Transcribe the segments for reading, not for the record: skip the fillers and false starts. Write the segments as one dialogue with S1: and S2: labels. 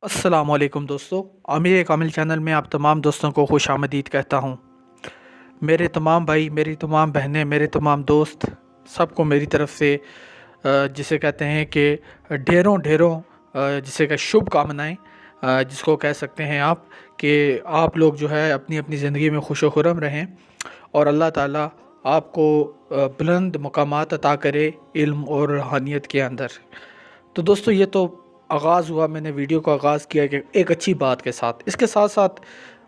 S1: अस्सलाम वालेकुम दोस्तों, आमिर कामिल चैनल में आप तमाम दोस्तों को खुश आमदीद कहता हूँ। मेरे तमाम भाई, मेरी तमाम बहनें, मेरे तमाम दोस्त, सबको मेरी तरफ़ से जिसे कहते हैं कि ढेरों ढेरों जिसे कि शुभकामनाएँ, जिसको कह सकते हैं आप कि आप लोग जो है अपनी अपनी ज़िंदगी में खुश व खुर्रम रहें और अल्लाह ताला आपको बुलंद मकामात अता करे इल्म और रूहानियत के अंदर। तो दोस्तों, ये तो आगाज़ हुआ, मैंने वीडियो का आगाज़ किया कि एक अच्छी बात के साथ। इसके साथ साथ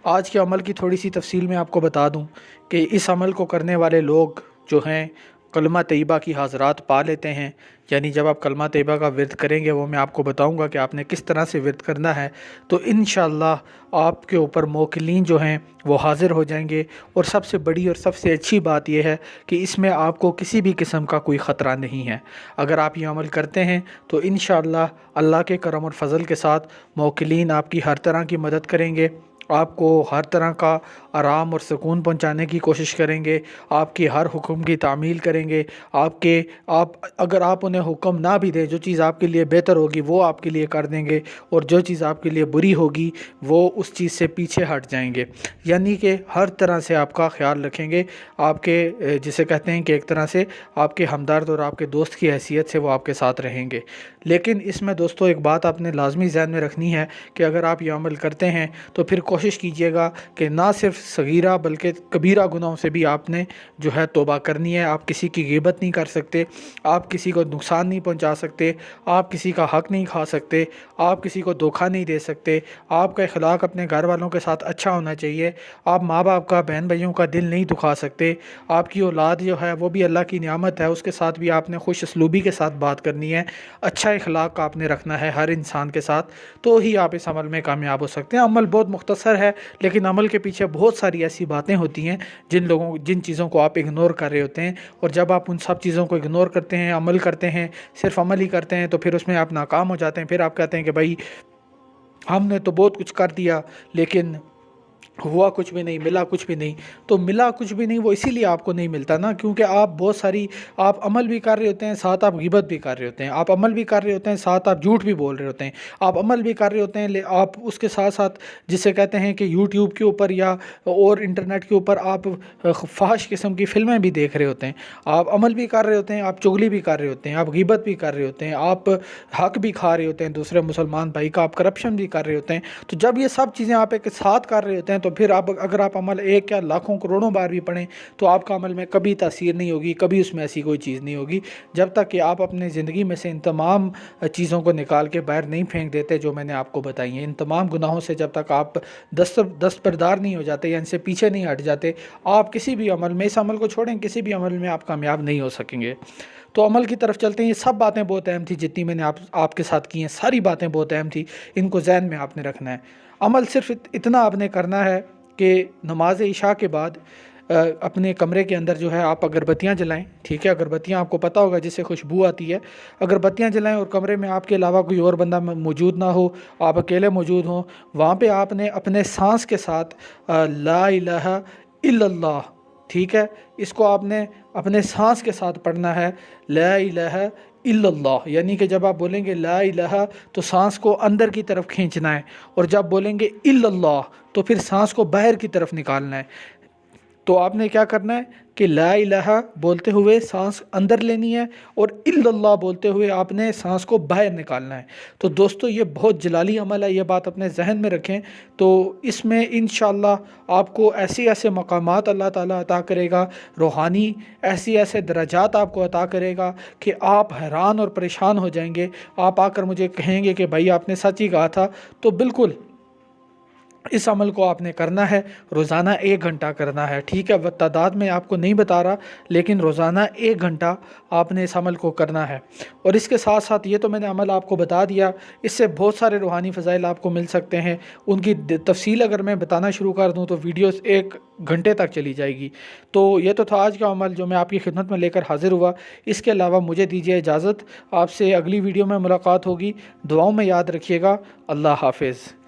S1: आज के अमल की थोड़ी सी तफसील मैं आपको बता दूं कि इस अमल को करने वाले लोग जो हैं कलमा तैयबा की हाज़रात पा लेते हैं। यानी जब आप कलमा तैयबा का विर्द करेंगे, वो मैं आपको बताऊंगा कि आपने किस तरह से विर्द करना है, तो इंशाअल्लाह आपके ऊपर मोकिलीन जो हैं वो हाज़िर हो जाएंगे। और सबसे बड़ी और सबसे अच्छी बात यह है कि इसमें आपको किसी भी किस्म का कोई ख़तरा नहीं है। अगर आप ये अमल करते हैं तो इंशाअल्लाह अल्लाह के करम और फजल के साथ मोकिलीन आपकी हर तरह की मदद करेंगे, आपको हर तरह का आराम और सुकून पहुंचाने की कोशिश करेंगे, आपकी हर हुक्म की तामील करेंगे। अगर आप उन्हें हुक्म ना भी दें, जो चीज़ आपके लिए बेहतर होगी वो आपके लिए कर देंगे, और जो चीज़ आपके लिए बुरी होगी वो उस चीज़ से पीछे हट जाएंगे। यानी कि हर तरह से आपका ख्याल रखेंगे, आपके जिसे कहते हैं कि एक तरह से आपके हमदर्द और आपके दोस्त की हैसियत से वो आपके साथ रहेंगे। लेकिन इसमें दोस्तों एक बात आपने लाजमी ज़हन में रखनी है कि अगर आप ये अमल करते हैं तो फिर कोशिश कीजिएगा कि ना सिर्फ सगीरा बल्कि कबीरा गुनाहों से भी आपने जो है तौबा करनी है। आप किसी की ग़ीबत नहीं कर सकते, आप किसी को नुकसान नहीं पहुंचा सकते, आप किसी का हक़ नहीं खा सकते, आप किसी को धोखा नहीं दे सकते। आपका अखलाक अपने घर वालों के साथ अच्छा होना चाहिए। आप माँ बाप का, बहन भाइयों का दिल नहीं दुखा सकते। आपकी औलाद जो है वो भी अल्लाह की नियामत है, उसके साथ भी आपने खुश असलूबी के साथ बात करनी है। अच्छा अखलाक आपने रखना है हर इंसान के साथ, तो ही आप इस अमल में कामयाब हो सकते हैं। अमल बहुत मुख्तसर है, लेकिन अमल के पीछे बहुत सारी ऐसी बातें होती हैं जिन चीज़ों को आप इग्नोर कर रहे होते हैं। और जब आप उन सब चीज़ों को इग्नोर करते हैं, अमल करते हैं, सिर्फ अमल ही करते हैं, तो फिर उसमें आप नाकाम हो जाते हैं। फिर आप कहते हैं कि भाई हमने तो बहुत कुछ कर दिया लेकिन हुआ कुछ भी नहीं, मिला कुछ भी नहीं। तो मिला कुछ भी नहीं वो इसीलिए आपको नहीं मिलता ना, क्योंकि आप अमल भी कर रहे होते हैं, साथ आप गिबत भी कर रहे होते हैं। आप अमल भी कर रहे होते हैं, साथ आप झूठ भी बोल रहे होते हैं। आप अमल भी कर रहे होते हैं, आप उसके साथ साथ जिसे कहते हैं कि यूट्यूब के ऊपर या और इंटरनेट के ऊपर आप फाहिश किस्म की फ़िल्में भी देख रहे होते हैं। आप अमल भी कर रहे होते हैं, आप चुगली भी कर रहे होते हैं, आप गिबत भी कर रहे होते हैं, आप हक भी खा रहे होते हैं दूसरे मुसलमान भाई का, आप करप्शन भी कर रहे होते हैं। तो जब ये सब चीज़ें आप एक साथ कर रहे होते हैं तो फिर अगर आप अमल एक या लाखों करोड़ों बार भी पढ़ें तो आपका अमल में कभी तासीर नहीं होगी, कभी उसमें ऐसी कोई चीज़ नहीं होगी, जब तक कि आप अपने ज़िंदगी में से इन तमाम चीज़ों को निकाल के बाहर नहीं फेंक देते जो मैंने आपको बताई हैं। इन तमाम गुनाहों से जब तक आप दस्तबरदार नहीं हो जाते या इनसे पीछे नहीं हट जाते, आप किसी भी अमल में, इस अमल को छोड़ें, किसी भी अमल में आप कामयाब नहीं हो सकेंगे। तो अमल की तरफ चलते हैं। ये सब बातें बहुत अहम थी जितनी मैंने आपके साथ की हैं, सारी बातें बहुत अहम थी, इनको ज़हन में आपने रखना है। अमल सिर्फ इतना आपने करना है कि नमाज इशा के बाद अपने कमरे के अंदर जो है आप अगरबत्तियाँ जलाएं। ठीक है, अगरबत्तियाँ आपको पता होगा जिससे खुशबू आती है। अगरबत्तियाँ जलाएं और कमरे में आपके अलावा कोई और बंदा मौजूद ना हो, आप अकेले मौजूद हों। वहाँ पे आपने अपने सांस के साथ ला इलाहा इल्लल्लाह, ठीक है, इसको आपने अपने सांस के साथ पढ़ना है, ला इलाहा इल्लल्लाह। यानी कि जब आप बोलेंगे ला इलाहा तो सांस को अंदर की तरफ खींचना है, और जब बोलेंगे इल्लल्लाह तो फिर सांस को बाहर की तरफ निकालना है। तो आपने क्या करना है कि ला इलाहा बोलते हुए सांस अंदर लेनी है और इल्लल्लाह बोलते हुए आपने सांस को बाहर निकालना है। तो दोस्तों ये बहुत जलाली अमल है, ये बात अपने जहन में रखें। तो इसमें इंशाअल्लाह आपको ऐसे ऐसे मकामात अल्लाह ताला अता करेगा, रूहानी ऐसे ऐसे दराजात आपको अता करेगा कि आप हैरान और परेशान हो जाएंगे। आप आकर मुझे कहेंगे कि भाई आपने सच ही कहा था। तो बिल्कुल इस अमल को आपने करना है, रोज़ाना 1 घंटा करना है। ठीक है, वह तादाद में आपको नहीं बता रहा, लेकिन रोज़ाना 1 घंटा आपने इस अमल को करना है। और इसके साथ साथ ये तो मैंने अमल आपको बता दिया, इससे बहुत सारे रूहानी फ़ज़ाइल आपको मिल सकते हैं। उनकी तफसील अगर मैं बताना शुरू कर दूँ तो वीडियोस 1 घंटे तक चली जाएगी। तो ये तो था आज का अमल जो मैं आपकी खिदमत में लेकर हाज़िर हुआ। इसके अलावा मुझे दीजिए इजाज़त, आपसे अगली वीडियो में मुलाकात होगी। दुआओं में याद रखिएगा। अल्लाह हाफ़िज़।